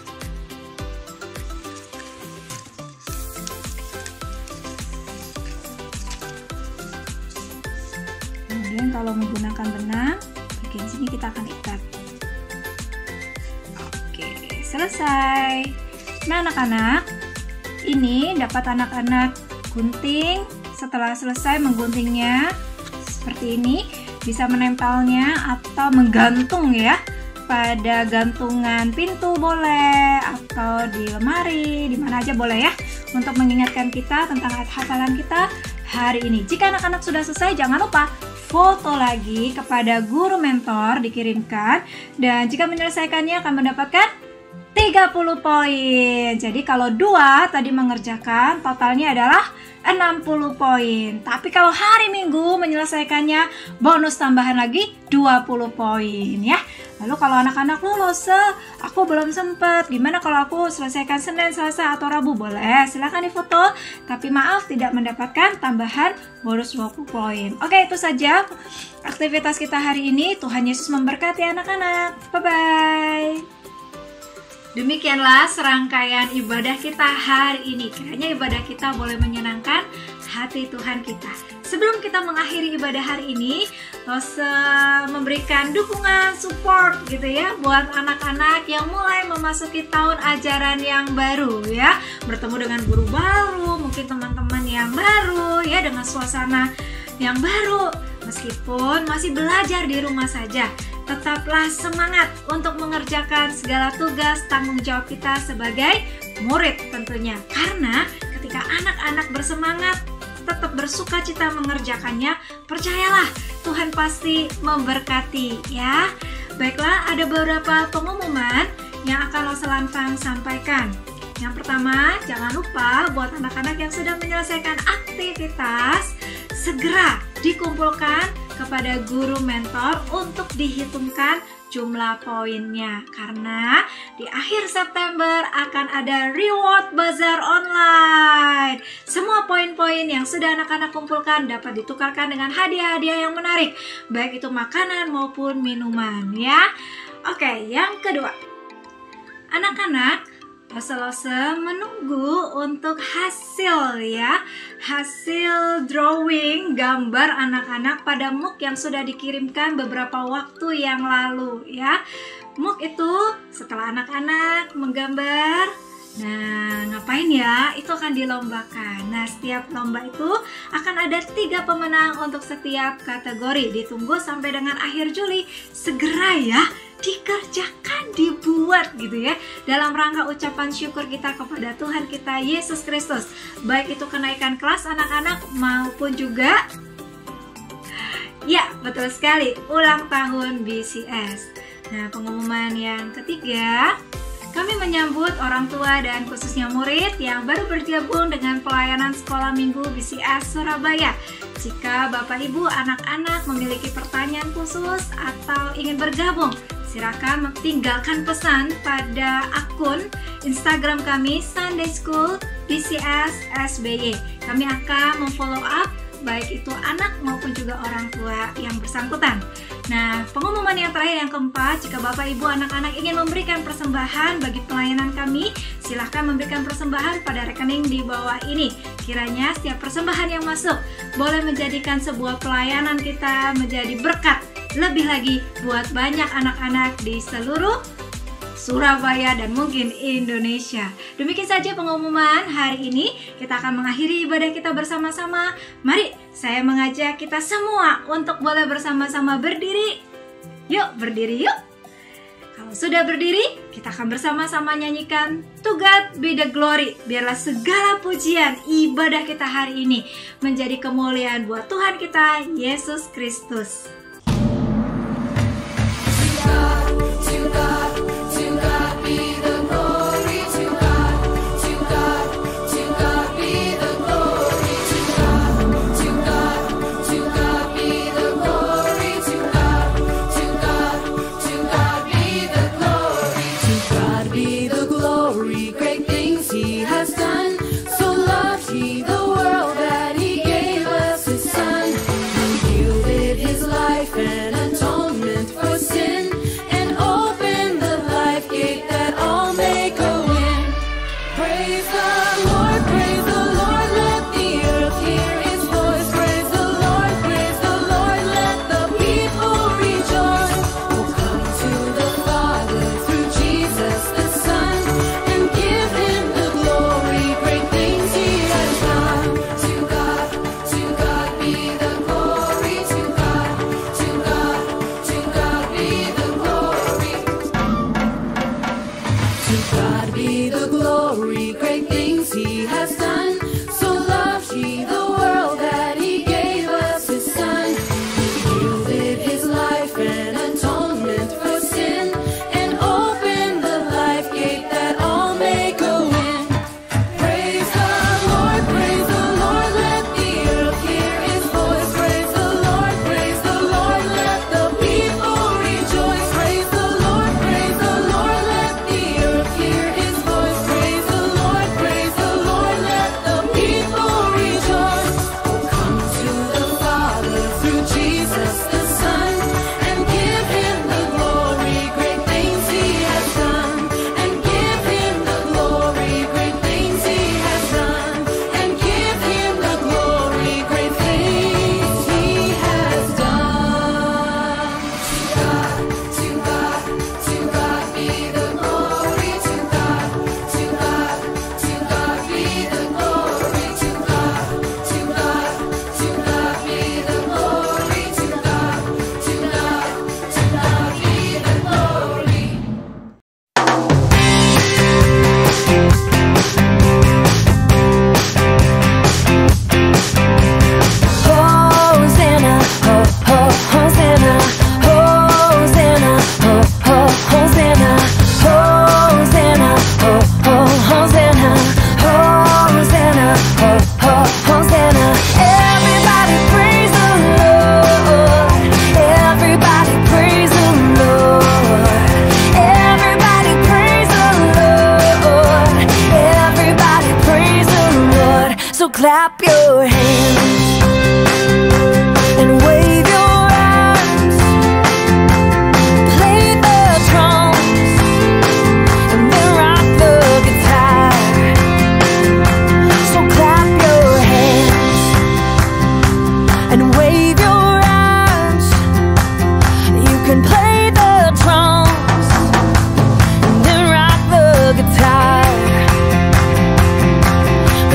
Kemudian kalau menggunakan benang, bagian sini kita akan ikat. Selesai. Nah anak-anak, ini dapat anak-anak gunting. Setelah selesai mengguntingnya seperti ini, bisa menempelnya atau menggantung ya pada gantungan pintu boleh, atau di lemari, di mana aja boleh ya, untuk mengingatkan kita tentang hafalan kita hari ini. Jika anak-anak sudah selesai, jangan lupa foto lagi kepada guru mentor dikirimkan, dan jika menyelesaikannya akan mendapatkan 30 poin. Jadi kalau 2 tadi mengerjakan, totalnya adalah 60 poin. Tapi kalau hari Minggu menyelesaikannya, bonus tambahan lagi 20 poin ya. Lalu kalau anak-anak lulus, aku belum sempet, gimana kalau aku selesaikan Senin, Selasa, atau Rabu? Boleh, silahkan difoto. Tapi maaf, tidak mendapatkan tambahan bonus 20 poin. Oke, itu saja aktivitas kita hari ini. Tuhan Yesus memberkati anak-anak. Bye-bye. Demikianlah serangkaian ibadah kita hari ini. Kiranya ibadah kita boleh menyenangkan hati Tuhan kita. Sebelum kita mengakhiri ibadah hari ini, memberikan dukungan, support gitu ya, buat anak-anak yang mulai memasuki tahun ajaran yang baru ya. Bertemu dengan guru baru, mungkin teman-teman yang baru ya, dengan suasana yang baru. Meskipun masih belajar di rumah saja, tetaplah semangat untuk mengerjakan segala tugas tanggung jawab kita sebagai murid tentunya. Karena ketika anak-anak bersemangat, tetap bersuka cita mengerjakannya, percayalah Tuhan pasti memberkati ya. Baiklah, ada beberapa pengumuman yang akan Roselanfang sampaikan. Yang pertama, jangan lupa buat anak-anak yang sudah menyelesaikan aktivitas, segera dikumpulkan kepada guru mentor untuk dihitungkan jumlah poinnya, karena di akhir September akan ada reward bazar online. Semua poin-poin yang sudah anak-anak kumpulkan dapat ditukarkan dengan hadiah-hadiah yang menarik, baik itu makanan maupun minuman ya. Oke, yang kedua, anak-anak Lose-lose menunggu untuk hasil ya, hasil drawing gambar anak-anak pada MOOC yang sudah dikirimkan beberapa waktu yang lalu ya. MOOC itu setelah anak-anak menggambar, nah ngapain ya, itu akan dilombakan. Nah setiap lomba itu akan ada 3 pemenang untuk setiap kategori. Ditunggu sampai dengan akhir Juli, segera ya dikerjakan, dibuat gitu ya, dalam rangka ucapan syukur kita kepada Tuhan kita Yesus Kristus, baik itu kenaikan kelas anak-anak maupun juga ya betul sekali ulang tahun BCS. Nah pengumuman yang ketiga, kami menyambut orang tua dan khususnya murid yang baru bergabung dengan pelayanan sekolah minggu BCS Surabaya. Jika Bapak Ibu anak-anak memiliki pertanyaan khusus atau ingin bergabung, silakan tinggalkan pesan pada akun Instagram kami Sunday School BCS SBY. Kami akan memfollow up baik itu anak maupun juga orang tua yang bersangkutan. Nah, pengumuman yang terakhir yang keempat, jika Bapak Ibu anak-anak ingin memberikan persembahan bagi pelayanan kami, silahkan memberikan persembahan pada rekening di bawah ini. Kiranya setiap persembahan yang masuk boleh menjadikan sebuah pelayanan kita menjadi berkat lebih lagi buat banyak anak-anak di seluruh Surabaya dan mungkin Indonesia. Demikian saja pengumuman hari ini. Kita akan mengakhiri ibadah kita bersama-sama. Mari saya mengajak kita semua untuk boleh bersama-sama berdiri. Yuk berdiri yuk. Kalau sudah berdiri, kita akan bersama-sama nyanyikan To God Be The Glory. Biarlah segala pujian ibadah kita hari ini menjadi kemuliaan buat Tuhan kita, Yesus Kristus. Clap your hands and wave your arms, play the drums and then rock the guitar. So clap your hands and wave your arms. You can play the drums and then rock the guitar.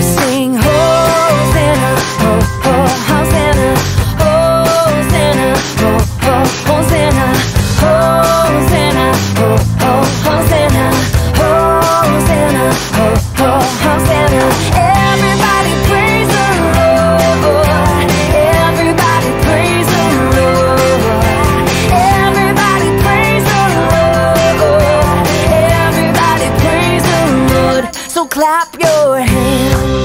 Sing Hosanna, oh, oh, Hosanna, Hosanna, oh, oh, Hosanna, Hosanna, oh, oh, Hosanna, Hosanna, oh, oh, Hosanna. Everybody praise the Lord. Everybody praise the Lord. Everybody praise the Lord. Everybody praise the Lord. So clap your hands.